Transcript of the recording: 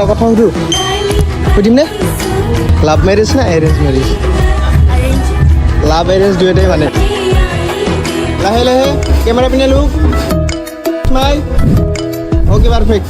এটা কথা সুধিম নে লাভ মেৰেজ না এৰেঞ্জ মেৰেজ লাভ এৰেঞ্জ দুয়োটাই মানে লাহে লাহে কেমেৰা পিনে লুক স্মাইল অ'কে পাৰফেক্ট